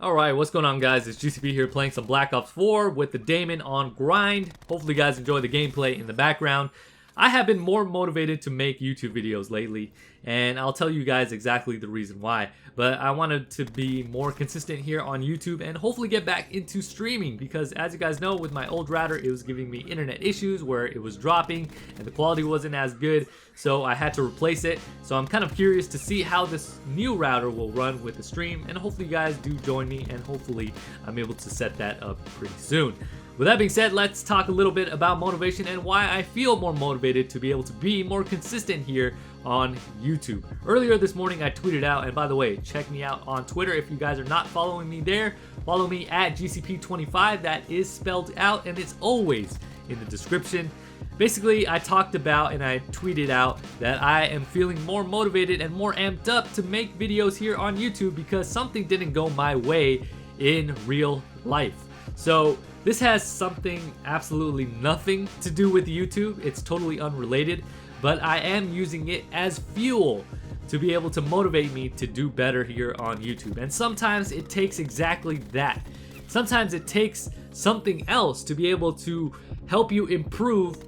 Alright, what's going on guys? It's GCP here playing some Black Ops 4 with the Daemon on grind. Hopefully you guys enjoy the gameplay in the background. I have been more motivated to make YouTube videos lately, and I'll tell you guys exactly the reason why. But I wanted to be more consistent here on YouTube and hopefully get back into streaming, because as you guys know, with my old router, it was giving me internet issues where it was dropping and the quality wasn't as good, so I had to replace it. So I'm kind of curious to see how this new router will run with the stream, and hopefully you guys do join me, and hopefully I'm able to set that up pretty soon. With that being said, let's talk a little bit about motivation and why I feel more motivated to be able to be more consistent here on YouTube. Earlier this morning I tweeted out, and by the way, check me out on Twitter if you guys are not following me there. Follow me at GCP25, that is spelled out and it's always in the description. Basically, I talked about and I tweeted out that I am feeling more motivated and more amped up to make videos here on YouTube because something didn't go my way in real life. So this has something absolutely nothing to do with YouTube. It's totally unrelated, but I am using it as fuel to be able to motivate me to do better here on YouTube. And sometimes it takes exactly that. Sometimes it takes something else to be able to help you improve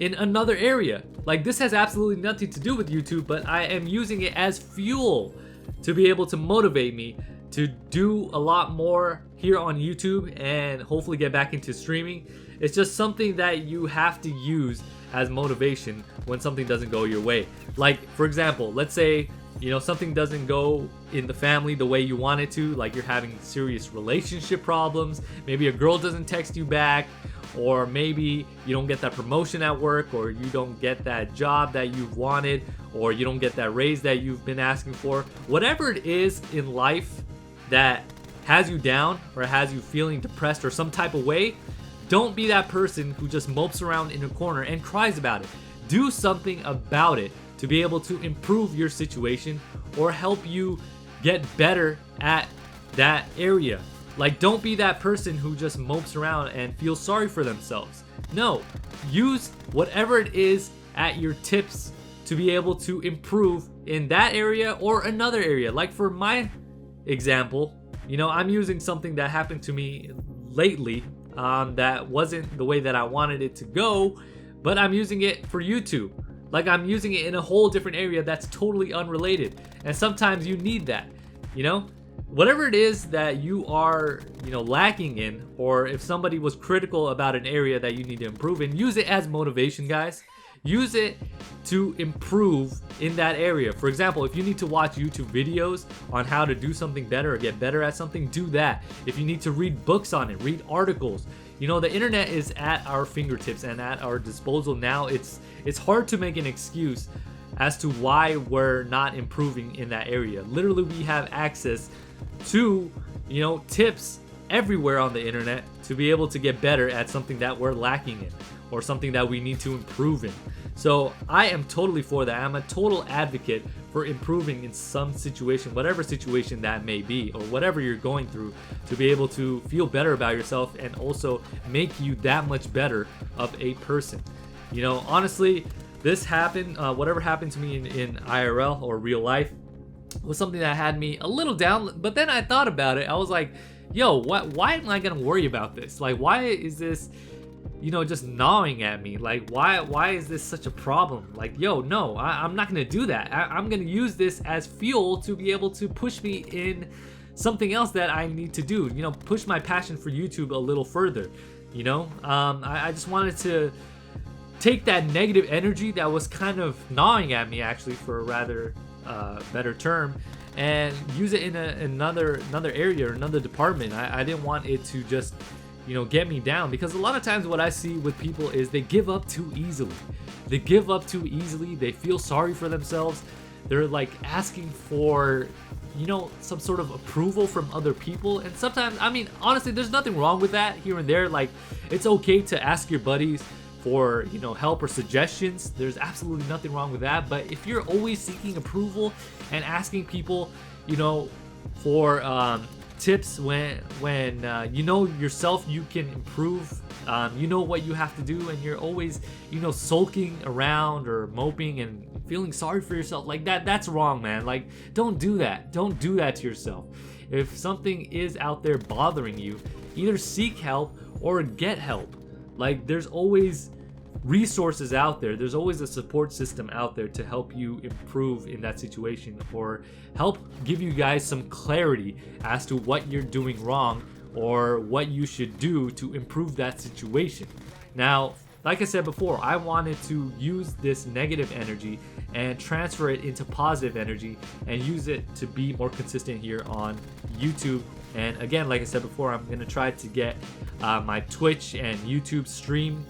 in another area. Like, this has absolutely nothing to do with YouTube, but I am using it as fuel to be able to motivate me to do a lot more here on YouTube and hopefully get back into streaming. It's just something that you have to use as motivation when something doesn't go your way. Like, for example, let's say, you know, something doesn't go in the family the way you want it to, like you're having serious relationship problems, maybe a girl doesn't text you back, or maybe you don't get that promotion at work, or you don't get that job that you've wanted, or you don't get that raise that you've been asking for. Whatever it is in life that has you down or has you feeling depressed or some type of way, don't be that person who just mopes around in a corner and cries about it. Do something about it to be able to improve your situation or help you get better at that area. Like, don't be that person who just mopes around and feels sorry for themselves. No, use whatever it is at your tips to be able to improve in that area or another area. Like, for my example, you know, I'm using something that happened to me lately that wasn't the way that I wanted it to go, but I'm using it for YouTube. Like, I'm using it in a whole different area that's totally unrelated. And sometimes you need that, you know? Whatever it is that you are, you know, lacking in, or if somebody was critical about an area that you need to improve in, use it as motivation, guys. Use it to improve in that area. For example, if you need to watch YouTube videos on how to do something better or get better at something, do that. If you need to read books on it, read articles. You know, the internet is at our fingertips and at our disposal now. It's hard to make an excuse as to why we're not improving in that area. Literally, we have access to, you know, tips everywhere on the internet to be able to get better at something that we're lacking in or something that we need to improve in. So I am totally for that. I'm a total advocate for improving in some situation, whatever situation that may be, or whatever you're going through, to be able to feel better about yourself and also make you that much better of a person. You know, honestly, this happened, whatever happened to me in IRL or real life was something that had me a little down, but then I thought about it. I was like, yo, why am I gonna worry about this? Like, why is this, you know, just gnawing at me? Like, why is this such a problem? Like, yo, no, I'm not gonna do that. I'm gonna use this as fuel to be able to push me in something else that I need to do, you know, push my passion for YouTube a little further, you know. I just wanted to take that negative energy that was kind of gnawing at me, actually, for a rather better term, and use it in another area or another department. I didn't want it to just, you know, get me down, because a lot of times what I see with people is they give up too easily. They give up too easily. They feel sorry for themselves. They're like asking for, you know, some sort of approval from other people. And sometimes, I mean, honestly, there's nothing wrong with that here and there. Like, it's okay to ask your buddies for, you know, help or suggestions. There's absolutely nothing wrong with that. But if you're always seeking approval and asking people, you know, for tips when you know yourself you can improve. You know what you have to do, and you're always, you know, sulking around or moping and feeling sorry for yourself like that. That's wrong, man. Like, don't do that. Don't do that to yourself. If something is out there bothering you, either seek help or get help. Like, there's always resources out there. There's always a support system out there to help you improve in that situation, or help give you guys some clarity as to what you're doing wrong or what you should do to improve that situation. Now, like I said before, I wanted to use this negative energy and transfer it into positive energy and use it to be more consistent here on YouTube. And again, like I said before, I'm going to try to get my Twitch and YouTube stream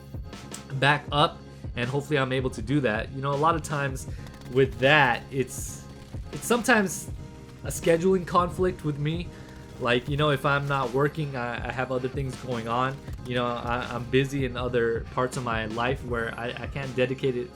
back up, and hopefully I'm able to do that. You know, a lot of times with that, it's sometimes a scheduling conflict with me. Like, you know, if I'm not working, I have other things going on. You know, I'm busy in other parts of my life where I can't dedicate it.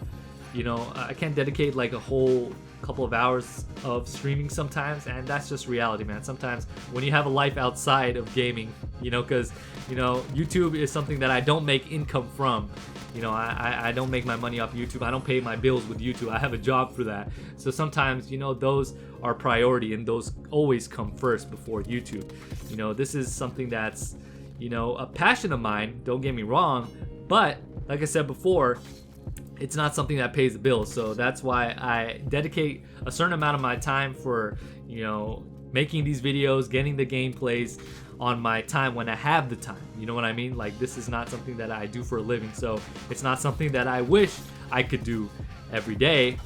You know, I can't dedicate like a whole couple of hours of streaming sometimes, and that's just reality, man. Sometimes when you have a life outside of gaming, you know, because, you know, YouTube is something that I don't make income from. You know, I don't make my money off YouTube. I don't pay my bills with YouTube. I have a job for that. So sometimes, you know, those are priority, and those always come first before YouTube. You know, this is something that's, you know, a passion of mine, don't get me wrong, but like I said before, it's not something that pays the bills. So that's why I dedicate a certain amount of my time for, you know, making these videos, getting the gameplays on my time when I have the time. You know what I mean? Like, this is not something that I do for a living, so it's not something that I wish I could do every day,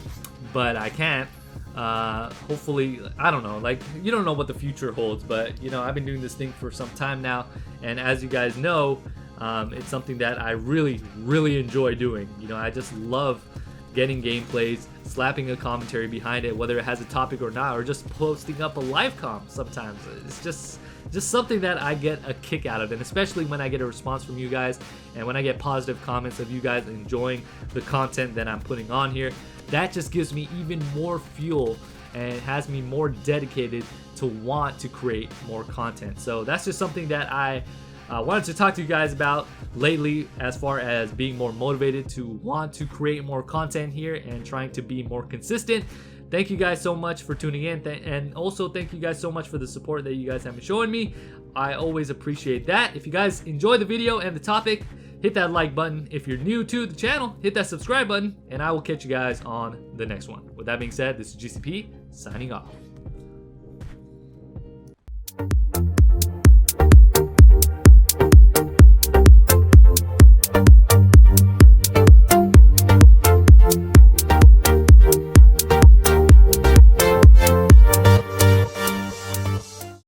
but I can't. Hopefully, I don't know, like, you don't know what the future holds, but, you know, I've been doing this thing for some time now, and as you guys know, it's something that I really, really enjoy doing. You know, I just love getting gameplays, slapping a commentary behind it, whether it has a topic or not, or just posting up a live comm sometimes. It's just something that I get a kick out of, and especially when I get a response from you guys, and when I get positive comments of you guys enjoying the content that I'm putting on here, that just gives me even more fuel and has me more dedicated to want to create more content. So that's just something that I wanted to talk to you guys about lately, as far as being more motivated to want to create more content here and trying to be more consistent. Thank you guys so much for tuning in, and also thank you guys so much for the support that you guys have been showing me. I always appreciate that. If you guys enjoy the video and the topic, hit that like button. If you're new to the channel, hit that subscribe button, and I will catch you guys on the next one. With that being said, this is GCP signing off.